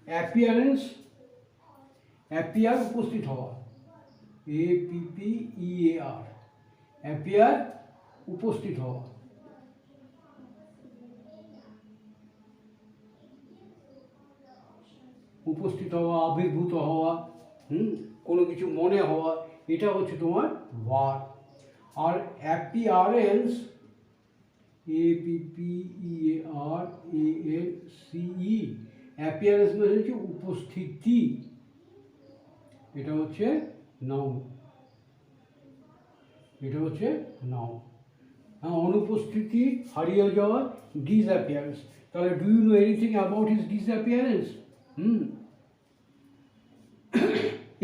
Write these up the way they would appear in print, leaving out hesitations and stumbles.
Appearance, appear উপস্থিত হওয়া, APPEAR, appear উপস্থিত হওয়া। উপস্থিত হওয়া, আবির্ভূত হওয়া, কোনো কিছু মনে হওয়া, এটা হচ্ছে তোমার ভার্ব। আর অ্যাপিয়ারেন্স, APPEARANCE, অ্যাপিয়ারেন্স মানে হচ্ছে উপস্থিতি, এটা হচ্ছে নাউন, এটা হচ্ছে নাউন। হ্যাঁ, অনুপস্থিতি, হারিয়ে যাওয়া, ডিসঅ্যাপিয়ারেন্স। তাহলে do you know anything about his disappearance?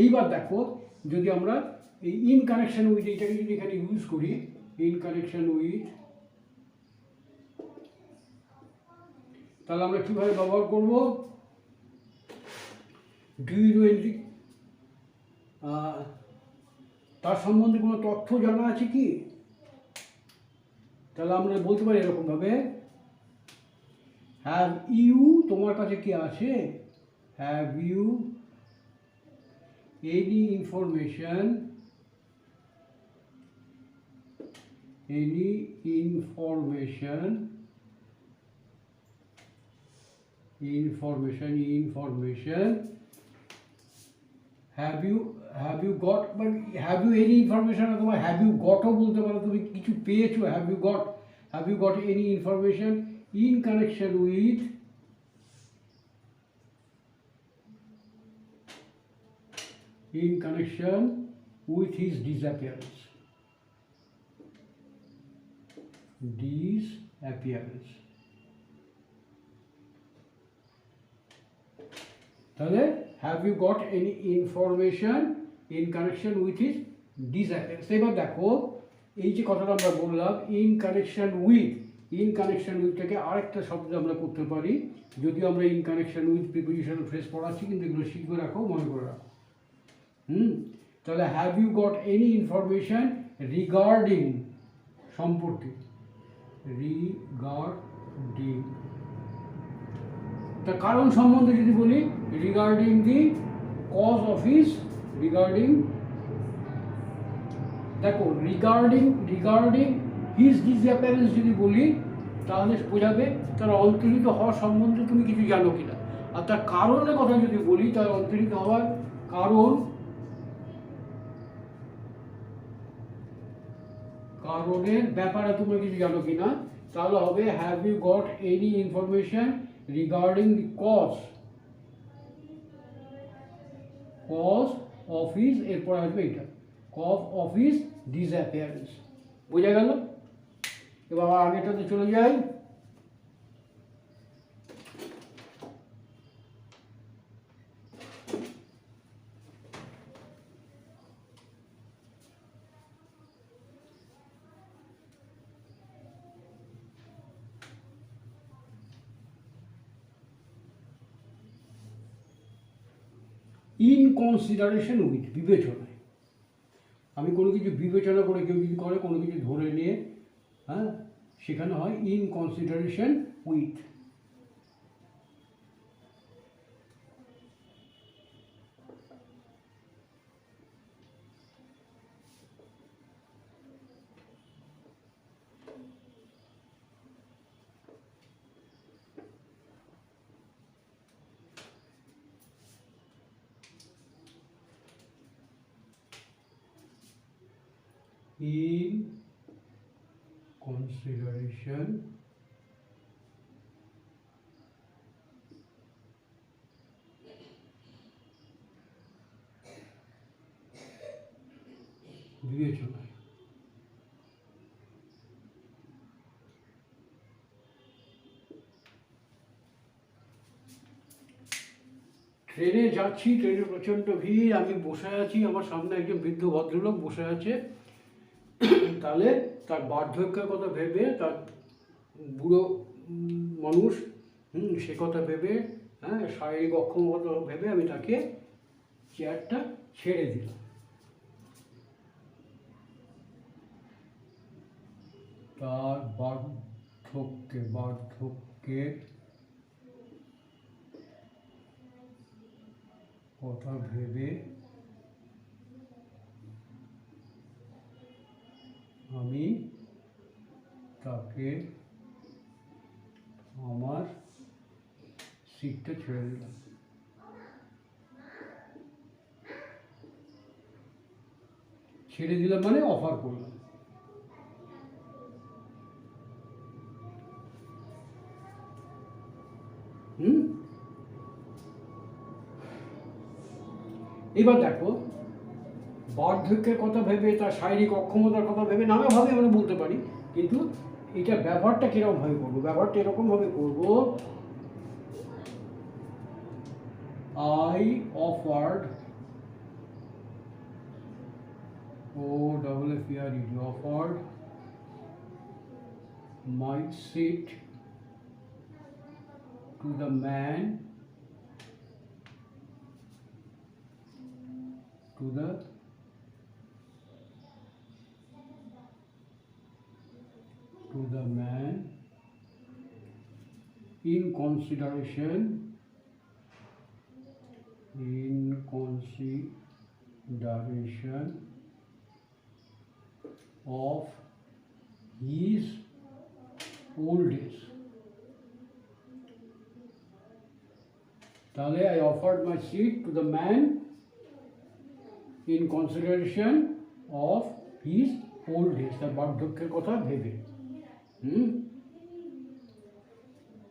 এইবার দেখো, যদি আমরা এই ইন কানেকশন উইথ এইটাকে যদি এখানে ইউজ করি, ইন কানেকশন উইথ, তাহলে আমরা কীভাবে ব্যবহার করব? ডু ইউ নো এনিথিং, তার সম্বন্ধে কোনো তথ্য জানা আছে কি? তাহলে আমরা বলতে পারি এরকমভাবে, হ্যাভ ইউ, তোমার কাছে কি আছে? Have you any information, any information, have you got, but have you any information, অথবা have you got ও বলতে পারো, তুমি কিছু পেয়েছো, have you got any information in connection with his disappearance. তাহলে have you got any information in connection with his disappearance? এবার দেখো, এই যে কথাটা আমরা বললাম in connection with থেকে আরেকটা শব্দ আমরা করতে পারি, যদিও আমরা in connection with prepositional phrase পড়াচ্ছি, কিন্তু এগুলো শিখে রাখো, মনে করে রাখো। তাহলে have you got any information regarding, সম্পর্কে, রিগার্ডিং, তার কারণ সম্বন্ধে যদি বলি, regarding the cause of his, regarding, দেখো রিগার্ডিং হিজ ডিসঅ্যাপিয়ারেন্স যদি বলি, তাহলে বোঝাবে তার অন্তর্হিত হওয়ার সম্বন্ধে তুমি কিছু জানো কিনা। আর তার কারণের কথা যদি বলি, তার অন্তর্হিত হওয়ার কারণের ব্যাপারে তোমরা কিছু জানো কিনা, তাহলে হবে have you got any information regarding the cause of his, এরপরে আসবে এটা, কজ অফ হিজ ডিসঅ্যাপিয়ারেন্স। বোঝা গেল? এবার আগেটাতে চলে যাই। ইন কনসিডারেশন উইথ, বিবেচনায়, আমি কোনো কিছু বিবেচনা করে, কেউ যদি করে কোনো কিছু ধরে নিয়ে, হ্যাঁ, সেখানে হয় in consideration with. In consideration বিবেচনায়। ট্রেনে যাচ্ছি, ট্রেনে প্রচণ্ড ভিড়, আমি বসে আছি, আমার সামনে একজন বৃদ্ধ ভদ্রলোক বসে আছে। তাহলে তার বার্ধক্যের কথা ভেবে, তার বুড়ো মানুষ, সে কথা ভেবে, হ্যাঁ, শারীরিক অক্ষমতা ভেবে আমি তাকে চেয়ারটা ছেড়ে দিলাম। তার বার্ধক্যের কথা ভেবে আমি তাকে আমার সিটটা ছেড়ে দিলাম। ছেড়ে দিলাম মানে অফার করলাম। এবার দেখো, বার্ধক্যের কথা ভেবে, তার শারীরিক অক্ষমতার কথা ভেবে নানাভাবে আমরা বলতে পারি, কিন্তু এটা ব্যবহারটা কিরকম ভাবে করবো? ব্যবহারটা এরকম ভাবে করবো, I offered, offered my seat to the man, in consideration of his old age. তাহলে I offered my seat to the man in consideration of his old age, তার বার্ধক্যের কথা ভেবে।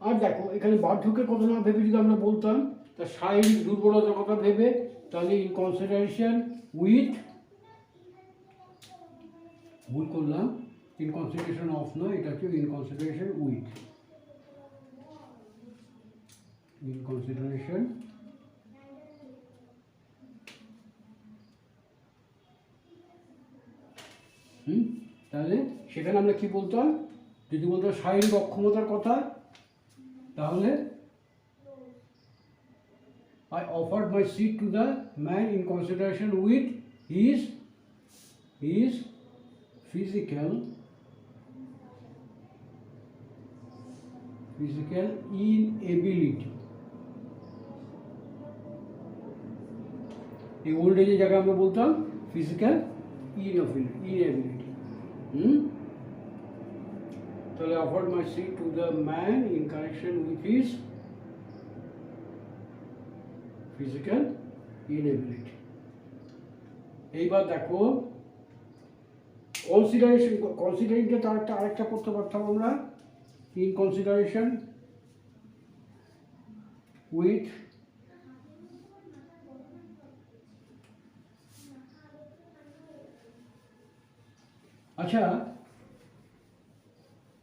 আর দেখো, এখানে বার্ধক্যের কথা না ভেবে যদি আমরা বলতাম তার শারীরিক দুর্বলতার কথা ভেবে, তাহলে ইন কনসিডারেশন উইথ, ভুল করলাম, ইন কনসিডারেশন অফ নয়, এটা হচ্ছে in consideration with, in consideration তাহলে সেখানে আমরা কি বলতাম? যদি বলতাম শারীরিক অক্ষমতার কথা, তাহলে I offered my seat to the man in consideration with his physical inability. এই ওল্ড এজের জায়গায় আমরা বলতাম ফিজিক্যাল ইনএবিলিটি। তাহলে offered my seat to the man in connection with his physical inability. এইবার দেখো, কনসিডারিংটা তার আরেকটা করতে পারতাম আমরা, ইন কনসিডারেশন উইথ আচ্ছা,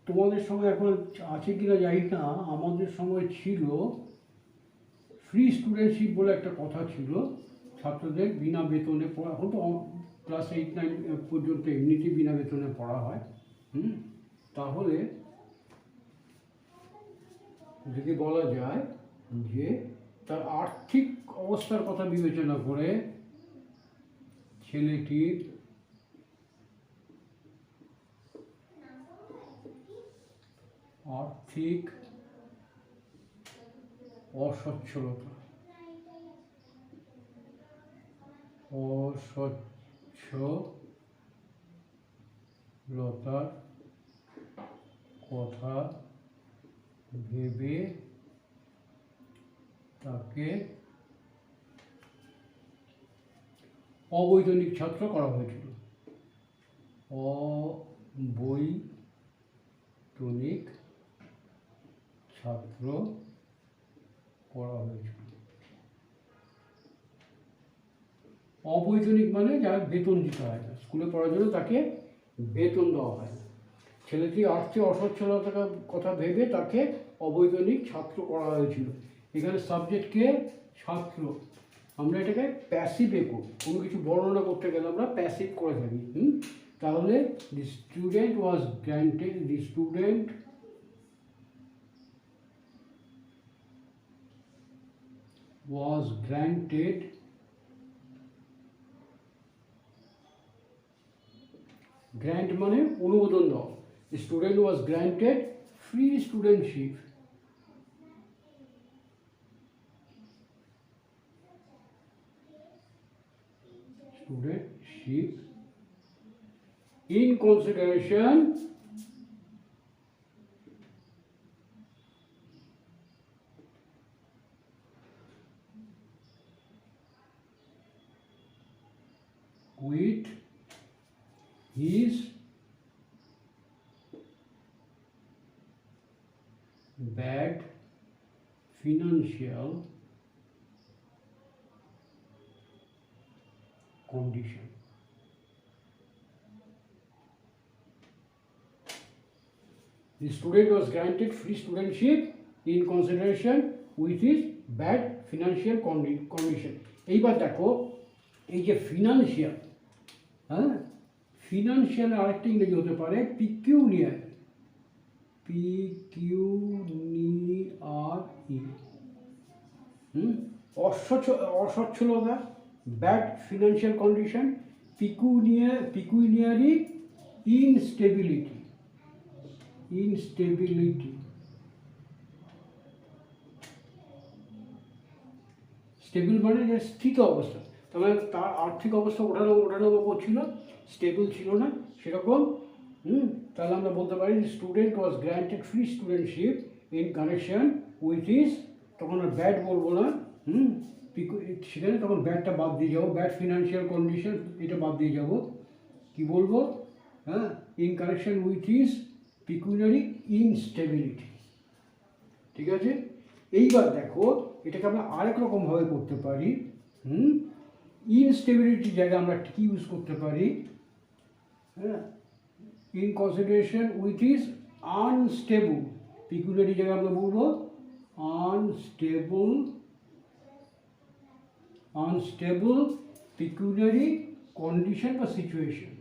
তোমাদের সময় এখন আছে কিনা জানি না, আমাদের সময় ছিল ফ্রি স্টুডেন্টশিপ বলে একটা কথা ছিল, ছাত্রদের বিনা বেতনে পড়া। এখন তো ক্লাস 8-9 পর্যন্ত এমনিতেই বিনা বেতনে পড়া হয়। তাহলে যদি বলা যায় যে তার আর্থিক অবস্থার কথা বিবেচনা করে ছেলেটির আর্থিক অসচ্ছলতার কথা ভেবে তাকে অবৈতনিক ছাত্র করা হয়েছিল। অবৈতনিক ছাত্র করা হয়েছিল। অবৈতনিক মানে যার বেতন দিতে হয় না, স্কুলে পড়ার জন্য তাকে বেতন দেওয়া হয় না। ছেলেটি আর্থিক অসচ্ছলতার কথা ভেবে তাকে অবৈতনিক ছাত্র করা হয়েছিল। এখানে সাবজেক্টকে ছাত্র, আমরা এটাকে প্যাসিভে করি, কোনো কিছু বর্ণনা করতে গেলে আমরা প্যাসিভ করে থাকি। তাহলে the student was granted, the student was granted grant মানে অনুমোদন দাও, the student was granted free studentship studentship in consideration with his bad financial condition. The student was granted free studentship in consideration with his bad financial condition. এইবার দেখো এই যে financial, হ্যাঁ, financial আরেকটা ইংরেজি হতে পারে পিকিউনিয়ার, পিকিউনিআরই, অসচ্ছলতা, bad financial condition, pecuniary instability, stable মানে যে স্থিত অবস্থা, তবে তার আর্থিক অবস্থা ওঠানামা করছিল, স্টেবল ছিল না সেরকম। তাহলে আমরা বলতে পারি student was granted free studentship in connection with his, তখন আর ব্যাড বলবো না, সেখানে তখন ব্যাডটা বাদ দিয়ে যাবো, ব্যাড ফিনান্সিয়াল কন্ডিশন এটা বাদ দিয়ে যাবো, কি বলবো, হ্যাঁ, in connection with his pecuniary instability. ঠিক আছে, এইবার দেখো এটাকে আমরা আরেক রকমভাবে করতে পারি। ইনস্টেবিলিটির জায়গায় আমরা কি ইউজ করতে পারি, হ্যাঁ, in consideration with is unstable, pecuniary জায়গায় আমরা বলবো আনস্টেবল পিকুনিয়ারি কন্ডিশন বা সিচুয়েশন।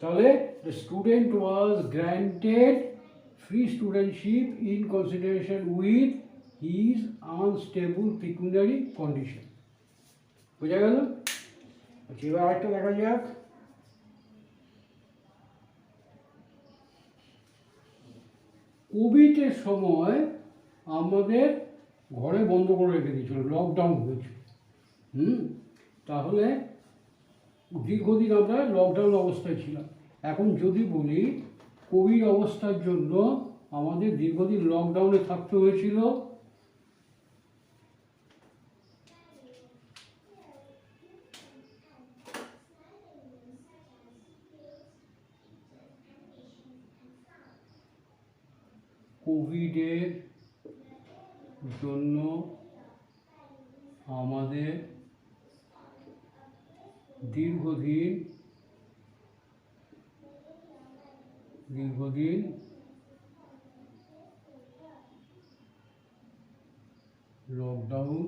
তাহলে the student was granted free studentship in consideration with his unstable pecuniary condition. বুঝা গেল? আচ্ছা, এবার আরেকটা দেখা যাক। কোভিডের সময় আমাদের ঘরে বন্ধ করে রেখে দিয়েছিল, লকডাউন হয়েছিল। তাহলে দীর্ঘদিন আমরা লকডাউন অবস্থায় ছিলাম। এখন যদি বলি কোভিড অবস্থার জন্য আমাদের দীর্ঘদিন লকডাউনে থাকতে হয়েছিল, কোভিডের জন্য আমাদের দীর্ঘদিন লকডাউন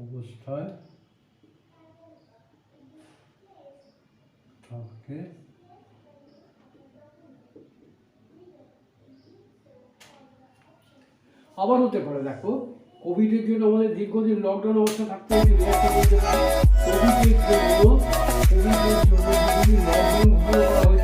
অবস্থায় থাকতে আবার হতে পারে। দেখো, কোভিডের জন্য আমাদের দীর্ঘদিন লকডাউন অবস্থা থাকতে হয়েছিল, কোভিডের জন্য লকডাউন ঘোষণা করা হয়েছিল।